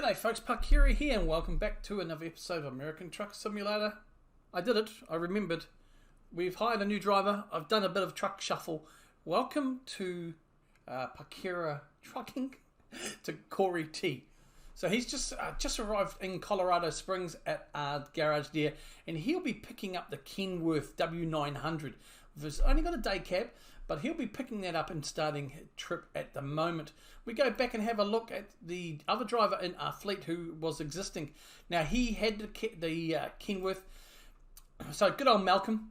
G'day folks, Pakiri here and welcome back to another episode of American Truck Simulator. I did it, I remembered. We've hired a new driver, I've done a bit of truck shuffle. Welcome to Pakira Trucking, to Corey T. So he's just arrived in Colorado Springs at our garage there, and he'll be picking up the Kenworth W900. He's only got a day cab, but he'll be picking that up and starting a trip at the moment. We go back and have a look at the other driver in our fleet who was existing. Now he had the Kenworth, so good old Malcolm.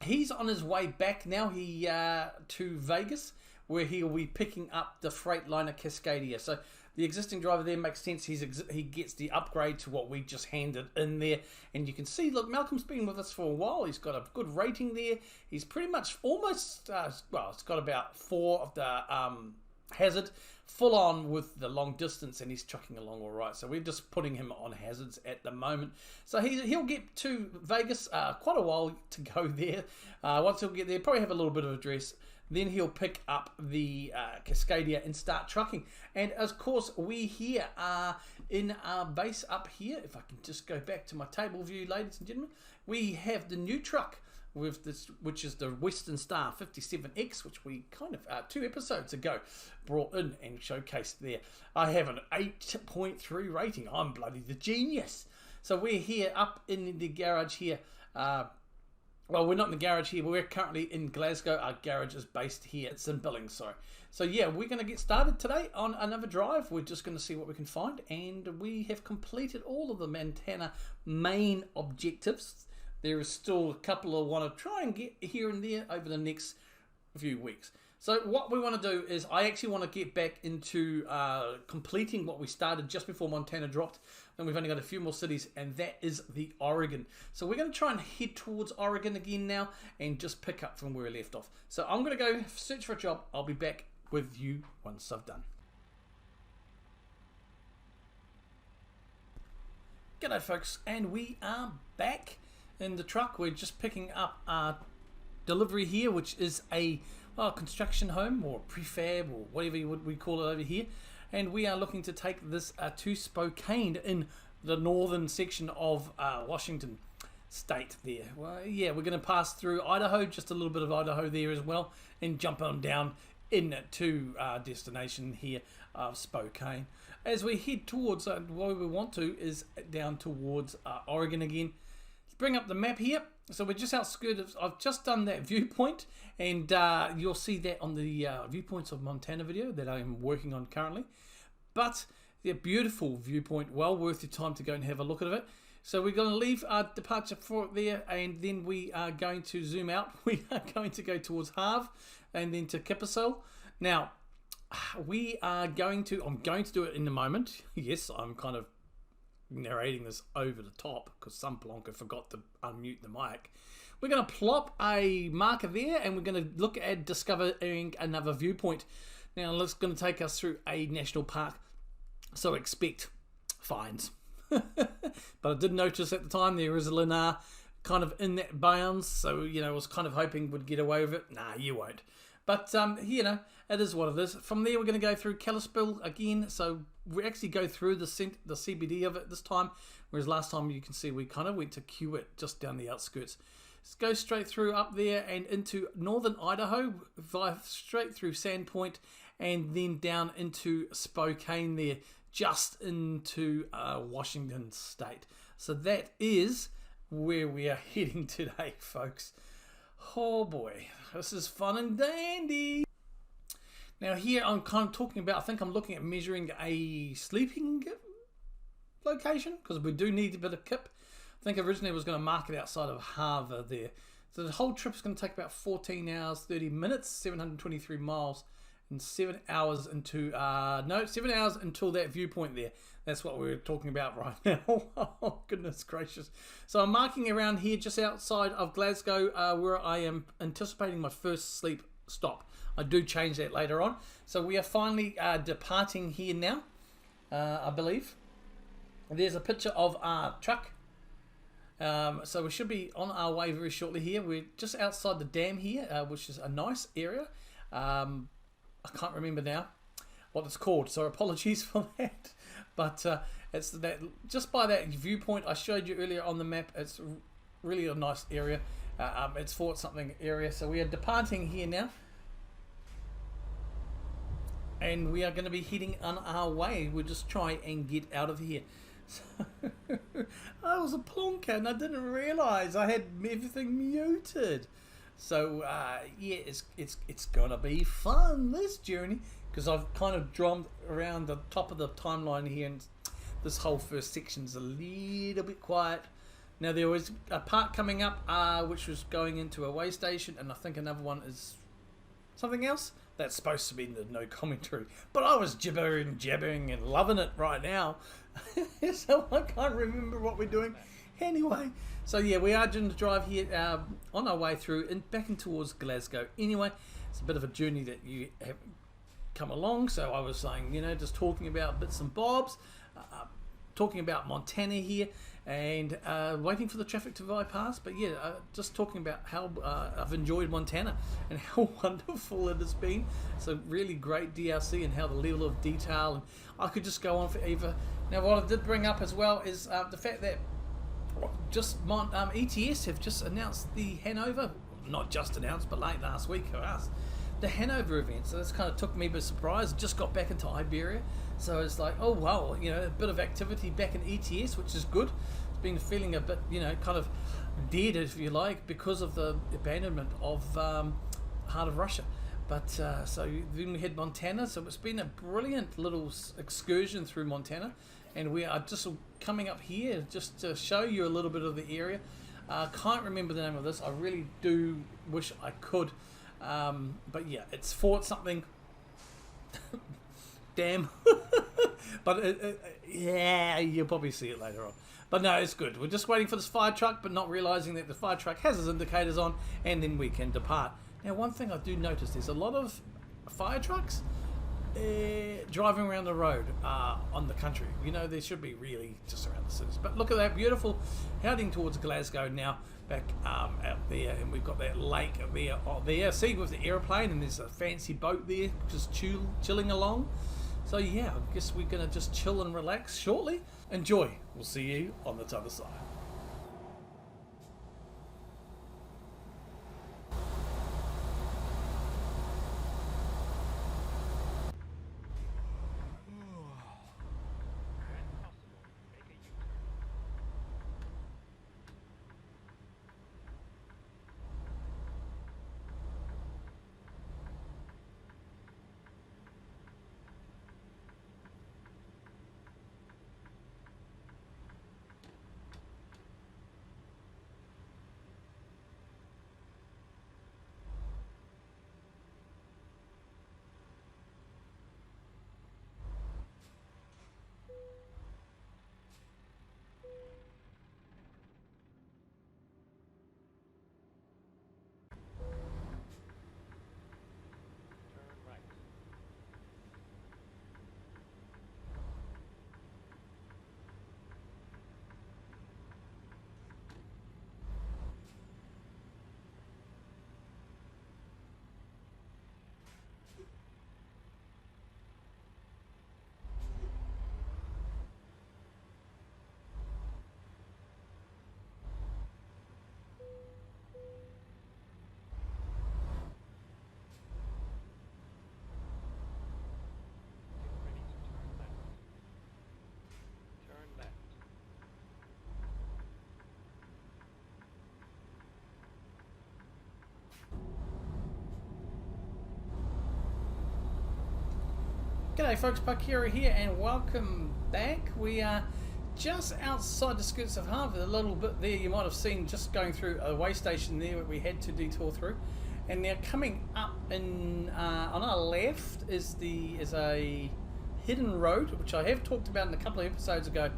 He's on his way back now to Vegas, where he'll be picking up the Freightliner Cascadia. So the existing driver there makes sense. He gets the upgrade to what we just handed in there. And you can see, look, Malcolm's been with us for a while. He's got a good rating there. He's pretty much almost, well, it's got about 4 of the hazard, full on with the long distance, and he's trucking along all right. So we're just putting him on hazards at the moment. So he'll get to Vegas, quite a while to go there. Once he'll get there, probably have a little bit of a dress. Then he'll pick up the Cascadia and start trucking. And of course, we here are in our base up here. If I can just go back to my table view, ladies and gentlemen, we have the new truck with this, which is the Western Star 57X, which we kind of 2 episodes ago brought in and showcased there. I have an 8.3 rating. I'm bloody the genius. So we're here up in the garage here. Well, we're not in the garage here, but we're currently in Glasgow. Our garage is based here. It's in Billings, sorry. So yeah, we're going to get started today on another drive. We're just going to see what we can find. And we have completed all of the Montana main objectives. There is still a couple I want to try and get here and there over the next few weeks. So what we want to do is I actually want to get back into completing what we started just before Montana dropped. And we've only got a few more cities, and that is the Oregon. So we're going to try and head towards Oregon again now and just pick up from where we left off. So I'm going to go search for a job. I'll be back with you once I've done. G'day folks, and we are back in the truck. We're just picking up our delivery here, which is a construction home or prefab or whatever we call it over here. And we are looking to take this to Spokane in the northern section of Washington state there. Well, yeah, we're going to pass through Idaho, just a little bit of Idaho there as well, and jump on down into our destination here of Spokane. As we head towards where we want to is down towards Oregon again. Let's bring up the map here. So we're just outskirts. I've just done that Viewpoint, and you'll see that on the Viewpoints of Montana video that I'm working on currently. But the beautiful Viewpoint, well worth your time to go and have a look at it. So we're going to leave our departure for there, and then we are going to zoom out. We are going to go towards Havre and then to Kalispell. Now, we are going to, I'm going to do it in a moment. Yes, I'm kind of narrating this over the top because some plonker forgot to unmute the mic. We're going to plop a marker there, and we're going to look at discovering another viewpoint. Now it's going to take us through a national park, so expect fines. But I did notice at the time there is a Lennar kind of in that bounds, so you know I was kind of hoping we'd get away with it. Nah, you won't. But you know, it is what it is. From there, we're going to go through Kalispell again. So we actually go through the CBD of it this time, whereas last time you can see we kind of went to Kiewit, just down the outskirts. Let's go straight through up there and into northern Idaho, straight through Sandpoint, and then down into Spokane there, just into Washington State. So that is where we are heading today, folks. Oh boy, this is fun and dandy. Now here I'm kind of talking about, I think I'm looking at measuring a sleeping location, because we do need a bit of kip. I think originally I was going to mark it outside of Havre there. So the whole trip is going to take about 14 hours, 30 minutes, 723 miles, and 7 hours into, 7 hours until that viewpoint there. That's what we're talking about right now. Oh, goodness gracious. So I'm marking around here just outside of Glasgow where I am anticipating my first sleep stop. I do change that later on. So we are finally departing here now, I believe. There's a picture of our truck. So we should be on our way very shortly here. We're just outside the dam here, which is a nice area. I can't remember now what it's called, so apologies for that. But it's that, just by that viewpoint I showed you earlier on the map, it's really a nice area. It's Fort something area. So we are departing here now, and we are going to be heading on our way. We'll just try and get out of here. So I was a plonker and I didn't realise I had everything muted. So yeah, it's gonna be fun, this journey, because I've kind of drummed around the top of the timeline here, and this whole first section's a little bit quiet. Now there was a part coming up which was going into a way station, and I think another one is something else that's supposed to be the no commentary, but I was jabbering and loving it right now. So I can't remember what we're doing anyway. So yeah, we are doing the drive here on our way through and back in towards Glasgow. Anyway, it's a bit of a journey that you have come along. So I was saying, you know, just talking about bits and bobs, talking about Montana here, and waiting for the traffic to bypass. But yeah, just talking about how I've enjoyed Montana and how wonderful it has been. It's a really great DRC, and how the level of detail, and I could just go on forever. Now what I did bring up as well is the fact that just ATS have just announced the Hanover, not just announced, but late last week for us, the Hanover event. So this kind of took me by surprise. Just got back into Iberia, so it's like, oh wow, you know, a bit of activity back in ETS, which is good. It's been feeling a bit, you know, kind of dead, if you like, because of the abandonment of Heart of Russia. But so then we had Montana, so it's been a brilliant little excursion through Montana, and we are just coming up here just to show you a little bit of the area. Can't remember the name of this. I really do wish I could. But yeah, it's Fort something. Damn. But yeah, you'll probably see it later on. But no, it's good. We're just waiting for this fire truck, but not realizing that the fire truck has its indicators on, and then we can depart. Now, one thing I do notice, there's a lot of fire trucks driving around the road on the country. You know, there should be really just around the cities. But look at that, beautiful, heading towards Glasgow now, back out there, and we've got that lake there. Oh, there, see, with the aeroplane, and there's a fancy boat there just chilling along. So yeah, I guess we're going to just chill and relax shortly. Enjoy. We'll see you on the other side. G'day folks, Pakira here, and welcome back. We are just outside the skirts of Harvard, a little bit there. You might have seen just going through a way station there that we had to detour through, and now coming up in on our left is a hidden road, which I have talked about in a couple of episodes ago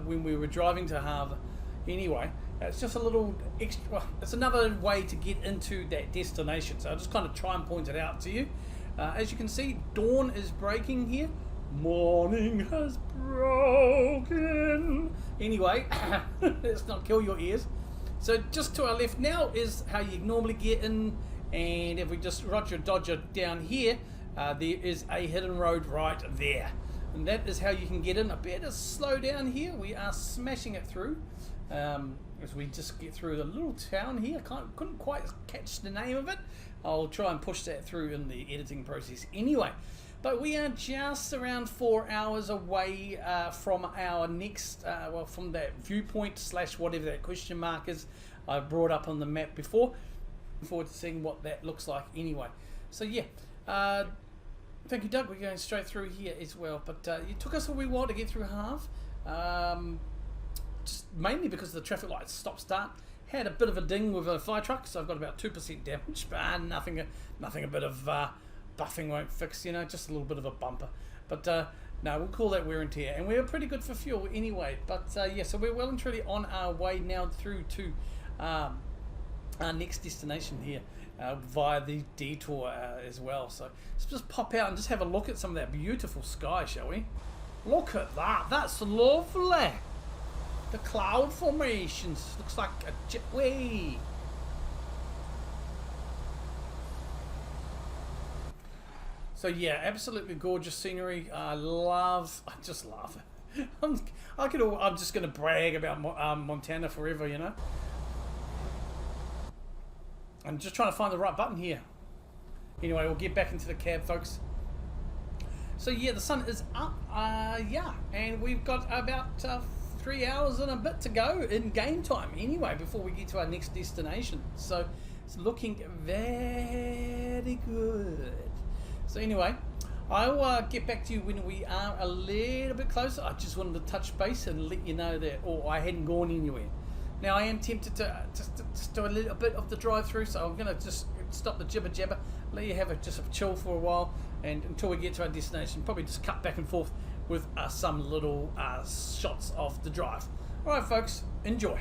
when we were driving to Harvard. Anyway, it's just a little extra. Well, it's another way to get into that destination, so I'll just kind of try and point it out to you. As you can see, dawn is breaking here. Morning has broken. Anyway, let's not kill your ears. So just to our left now is how you normally get in, and if we just Roger Dodger down here, there is a hidden road right there. and that is how you can get in. I better slow down here. We are smashing it through as we just get through the little town here. Couldn't quite catch the name of it. I'll try and push that through in the editing process anyway. But we are just around 4 hours away from our next, well, from that viewpoint / whatever that question mark is I brought up on the map before. Looking forward to seeing what that looks like anyway. So yeah, thank you, Doug. We're going straight through here as well. But it took us a wee while to get through half, just mainly because the traffic lights stop-start. Had a bit of a ding with a fire truck, so I've got about 2% damage, but nothing a bit of buffing won't fix, you know, just a little bit of a bumper. But no, we'll call that wear and tear, and we're pretty good for fuel anyway. But yeah, so we're well and truly on our way now through to our next destination here via the detour as well. So let's just pop out and just have a look at some of that beautiful sky, shall we? Look at that, that's lovely. The cloud formations, looks like a jetway. So yeah, absolutely gorgeous scenery. I just love it. I'm just going to brag about Montana forever, you know. I'm just trying to find the right button here. Anyway, we'll get back into the cab, folks. So yeah, the sun is up, yeah, and we've got about 3 hours and a bit to go in game time anyway before we get to our next destination. So it's looking very good. So anyway, I'll get back to you when we are a little bit closer. I just wanted to touch base and let you know that I hadn't gone anywhere. Now I am tempted to just do a little bit of the drive through, so I'm going to just stop the jibber jabber, let you have just a chill for a while, and until we get to our destination, probably just cut back and forth with some little shots of the drive. Alright folks, enjoy.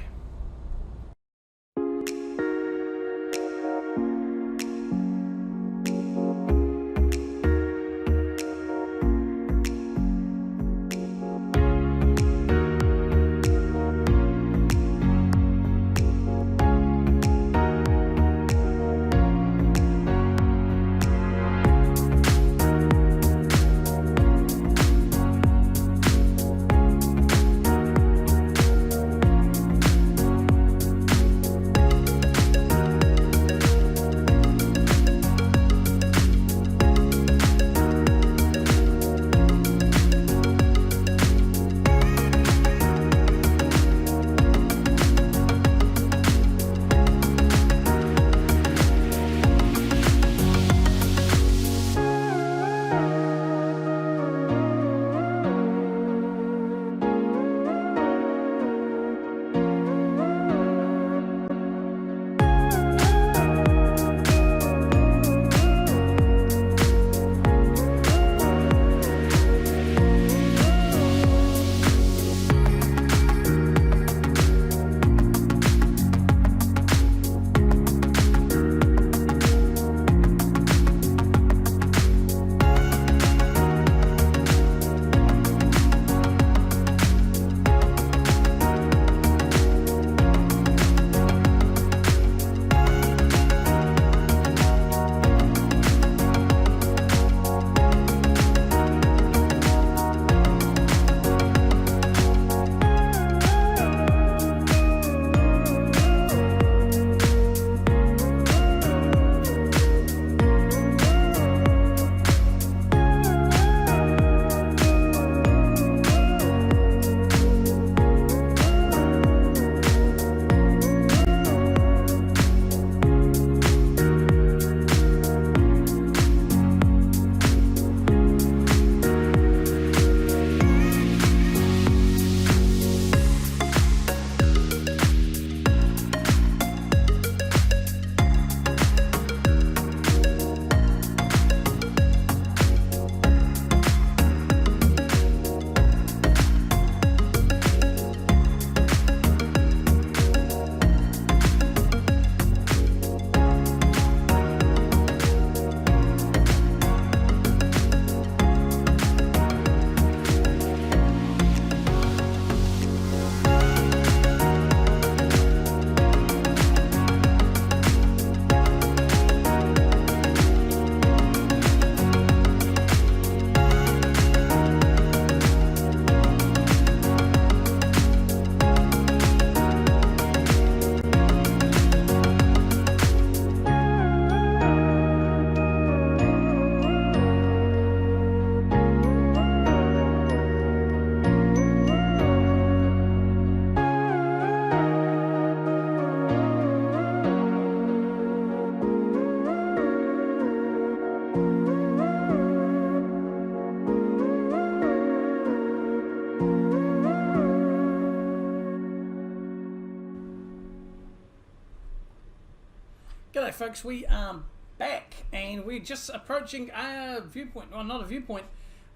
G'day folks, we are back and we're just approaching a viewpoint, well not a viewpoint,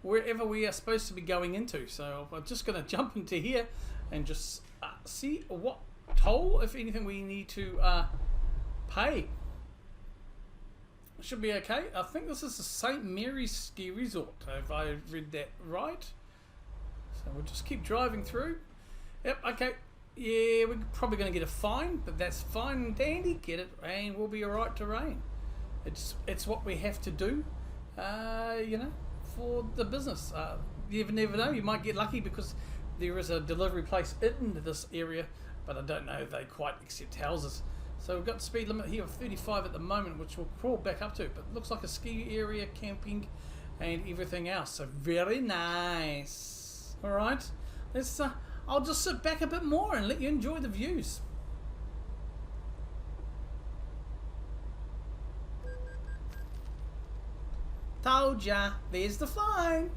wherever we are supposed to be going into. So I'm just going to jump into here and just see what toll, if anything, we need to pay. Should be okay. I think this is the St. Mary's Ski Resort, if I read that right. So we'll just keep driving through. Yep, okay. Yeah, we're probably going to get a fine, but that's fine and dandy. Get it, and we'll be alright to rain. It's what we have to do, you know, for the business. You never know. You might get lucky because there is a delivery place in this area, but I don't know if they quite accept houses. So we've got the speed limit here of 35 at the moment, which we'll crawl back up to. But it looks like a ski area, camping, and everything else. So very nice. All right, let's. I'll just sit back a bit more and let you enjoy the views. Told ya, there's the fine.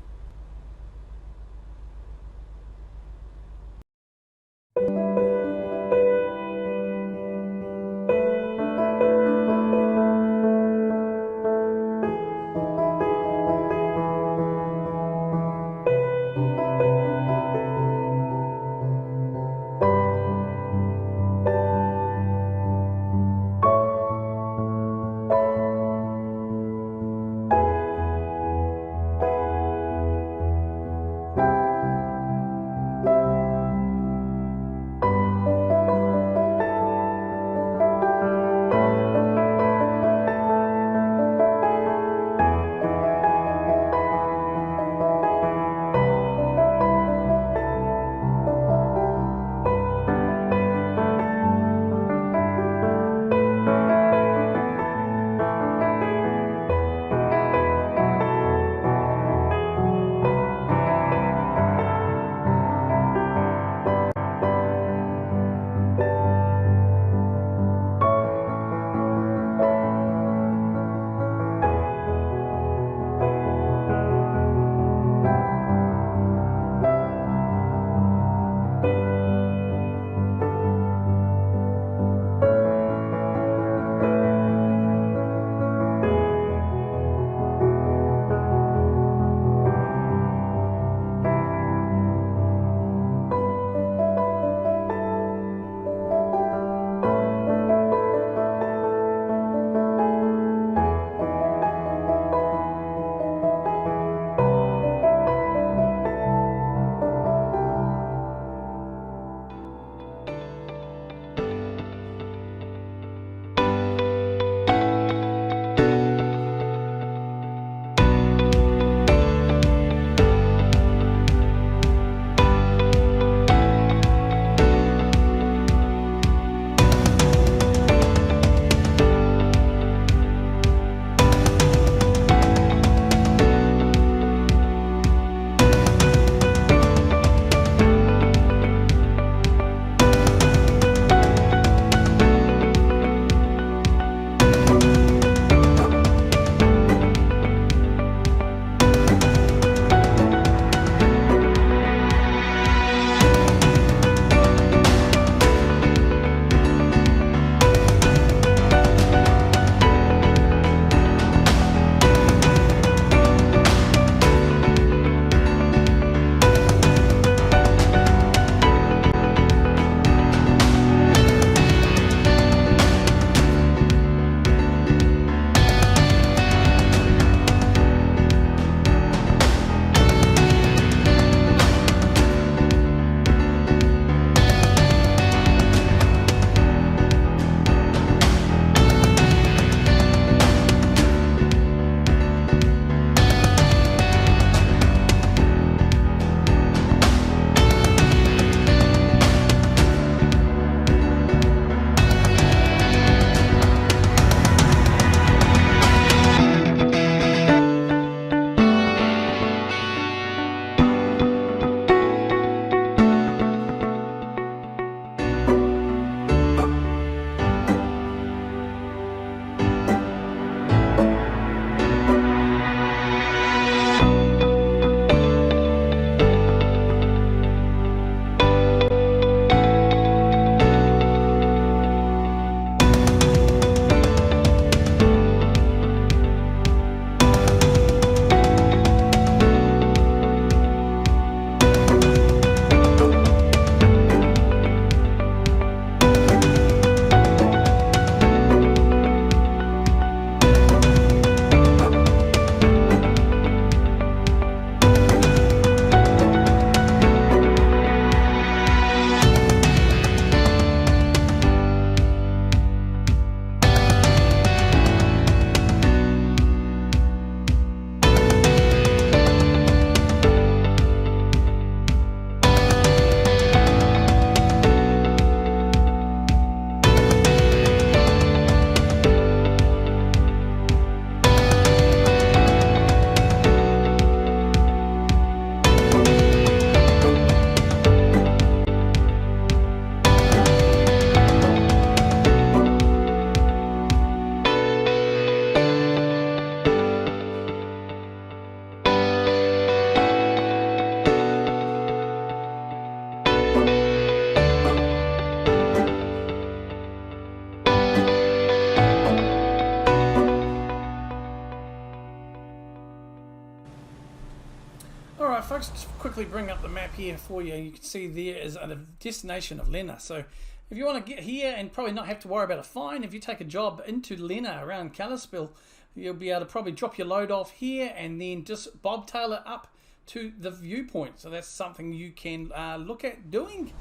quickly bring up the map here for you. You can see there is a destination of Lena. So if you want to get here and probably not have to worry about a fine, if you take a job into Lena around Kalispell, you'll be able to probably drop your load off here and then just bobtail it up to the Viewpoint. So that's something you can look at doing.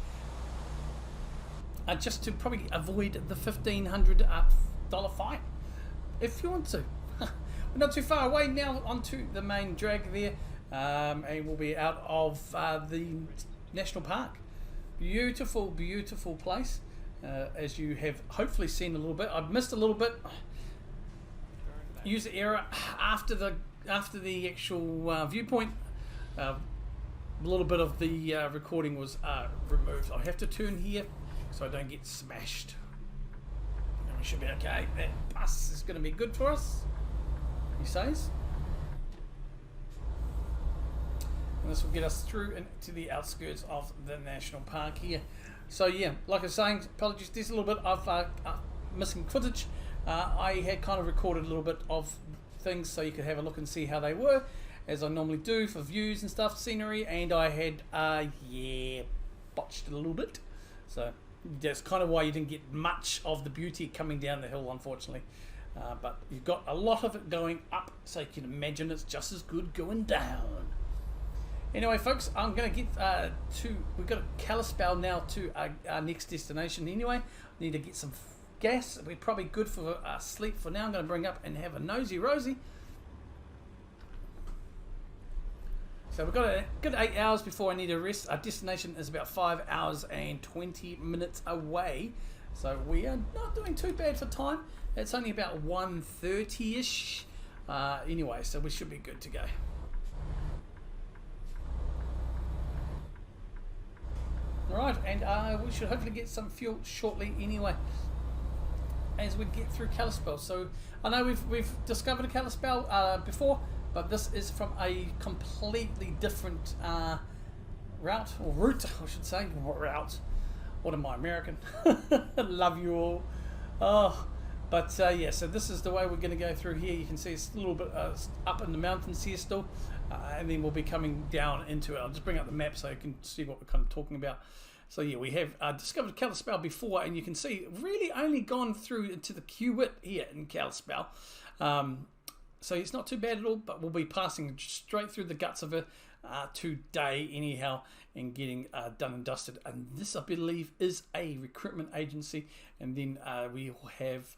Just to probably avoid the $1,500 fine, if you want to. We're not too far away now onto the main drag there, and we'll be out of the national park. Beautiful, beautiful place, as you have hopefully seen a little bit. I've missed a little bit. User error after the actual Viewpoint. A little bit of the recording was removed. I have to turn here so I don't get smashed. And we should be okay. That bus is going to be good for us, he says. And this will get us through into the outskirts of the national park here. So yeah, like I was saying, apologies, there's a little bit of missing footage. I had kind of recorded a little bit of things so you could have a look and see how they were, as I normally do for views and stuff, scenery, and I had yeah, botched it a little bit. So that's kind of why you didn't get much of the beauty coming down the hill, unfortunately. But you've got a lot of it going up, so you can imagine it's just as good going down. Anyway, folks, I'm going to get we've got Kalispell now to our next destination anyway. Need to get some gas. We're probably good for sleep for now. I'm going to bring up and have a nosy-rosy. So we've got a good 8 hours before I need a rest. Our destination is about 5 hours and 20 minutes away. So we are not doing too bad for time. It's only about 1:30-ish. Anyway, so we should be good to go. Alright, and we should hopefully get some fuel shortly anyway, as we get through Kalispell. So I know we've discovered Kalispell before, but this is from a completely different route, or route, I should say. Route. What am I, American? Love you all. Oh, but yeah, so this is the way we're going to go through here. You can see it's a little bit up in the mountains here still, and then we'll be coming down into it. I'll just bring up the map so you can see what we're kind of talking about. So yeah, we have discovered Kalispell before, and you can see really only gone through into the Q-Wit here in Kalispell. So it's not too bad at all, but we'll be passing straight through the guts of it today anyhow, and getting done and dusted. And this, I believe, is a recruitment agency, and then we will have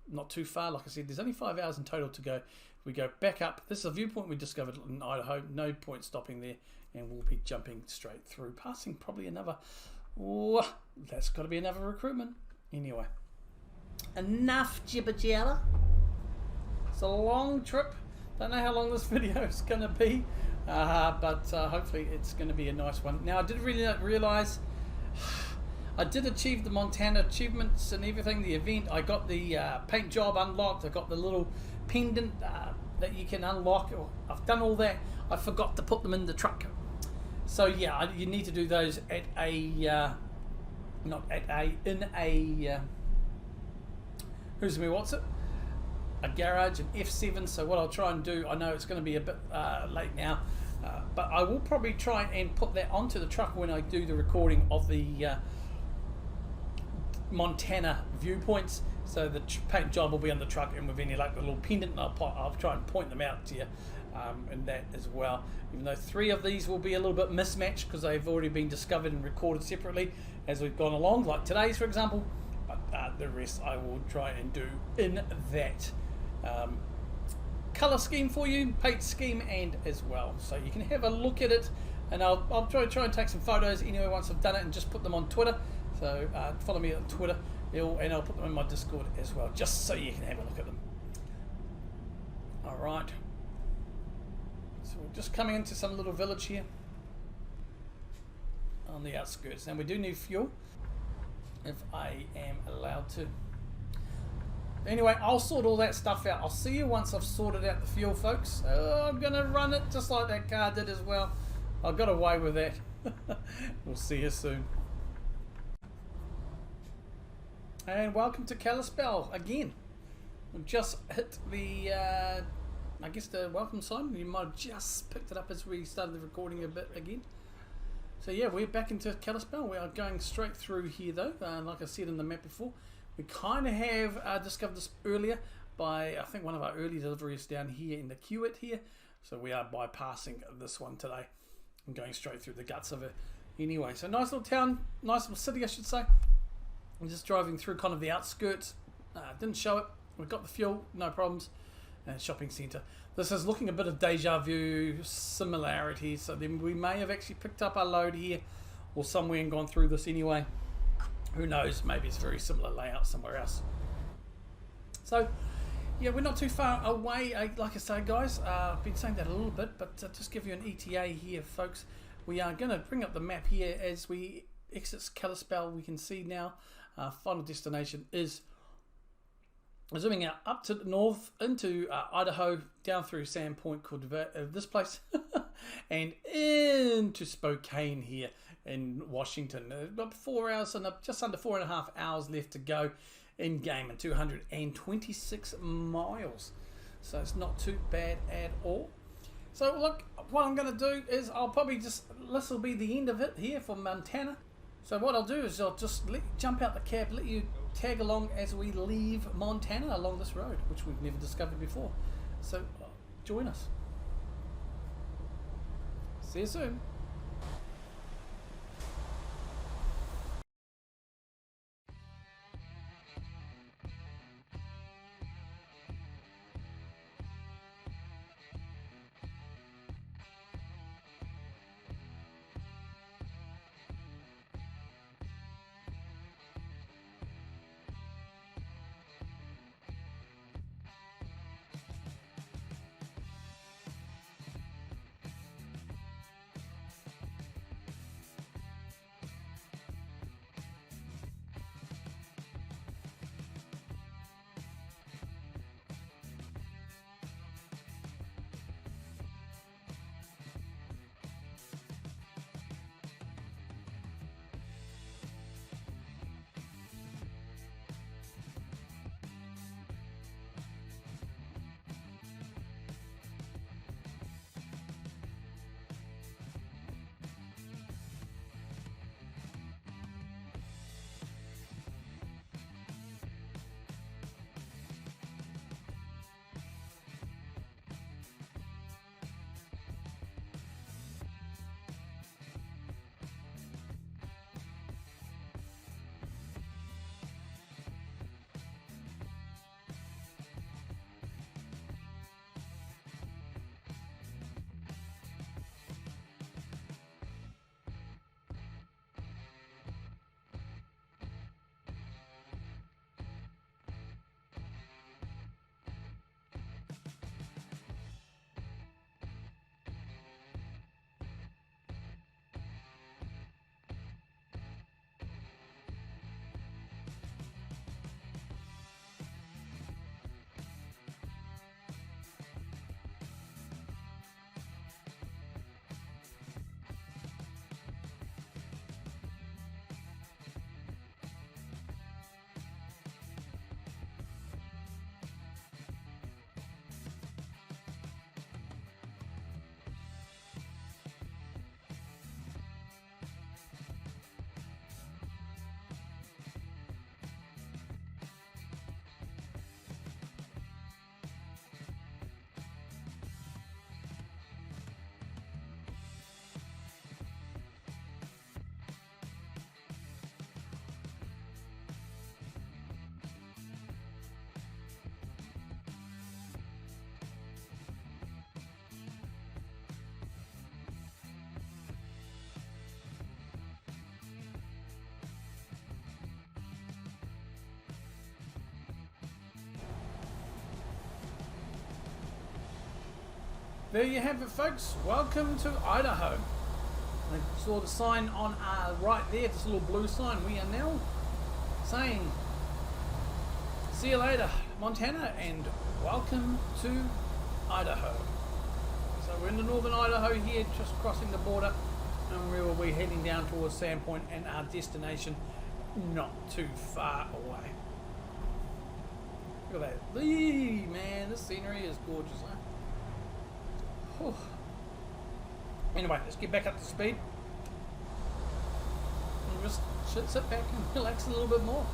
not too far. Like I said, there's only 5 hours in total to go. If we go back up, this is a Viewpoint we discovered in Idaho. No point stopping there, and we'll be jumping straight through, passing probably another. Oh, that's got to be another recruitment. Anyway, enough jibber jabber. It's a long trip. Don't know how long this video is going to be, but hopefully it's going to be a nice one. Now, I did really realise I did achieve the Montana achievements and everything, the event. I got the paint job unlocked. I got the little pendant that you can unlock. I've done all that. I forgot to put them in the truck. So yeah, you need to do those at a a garage, an F7. So what I'll try and do, I know it's going to be a bit late now, but I will probably try and put that onto the truck when I do the recording of the Montana viewpoints. So the paint job will be on the truck, and with any like the little pendant, I'll try and point them out to you, and that as well. Even though 3 of these will be a little bit mismatched because they've already been discovered and recorded separately as we've gone along, like today's for example. But the rest I will try and do in that color scheme for you, paint scheme, and as well, so you can have a look at it. And I'll try and take some photos anyway once I've done it, and just put them on Twitter. So follow me on Twitter, and I'll put them in my Discord as well, just so you can have a look at them. Alright, so we're just coming into some little village here on the outskirts. Now we do need fuel, if I am allowed to. Anyway, I'll sort all that stuff out. I'll see you once I've sorted out the fuel, folks. I'm going to run it just like that car did as well. I got away with that. We'll see you soon. And welcome to Kalispell again. We've just hit the, I guess the welcome sign. You might have just picked it up as we started the recording a bit again. So yeah, we're back into Kalispell. We are going straight through here though, like I said in the map before. We kind of have discovered this earlier by, I think, one of our early deliveries down here in the Kiewit here. So we are bypassing this one today and going straight through the guts of it. Anyway, so nice little town, nice little city I should say. I'm just driving through kind of the outskirts. Didn't show it. We've got the fuel, no problems. And shopping centre. This is looking a bit of deja vu similarities. So then we may have actually picked up our load here or somewhere and gone through this anyway. Who knows? Maybe it's a very similar layout somewhere else. So yeah, we're not too far away. Like I say, guys, I've been saying that a little bit, but just give you an ETA here, folks. We are going to bring up the map here as we exit Kalispell. We can see now our final destination is zooming out up to the north into Idaho, down through Sand Point called this place, and into Spokane here in Washington. About 4 hours and just under 4.5 hours left to go in game, and 226 miles. So it's not too bad at all. So look, what I'm going to do is I'll probably just, this will be the end of it here for Montana. So what I'll do is I'll just jump out the cab, let you tag along as we leave Montana along this road, which we've never discovered before. So join us. See you soon. There you have it, folks. Welcome to Idaho. I saw the sign on right there, this little blue sign. We are now saying, see you later, Montana, and welcome to Idaho. So we're in the northern Idaho here, just crossing the border, and we will be heading down towards Sand Point and our destination not too far away. Look at that. Man, this scenery is gorgeous, huh? Whew. Anyway, let's get back up to speed. sit back and relax a little bit more.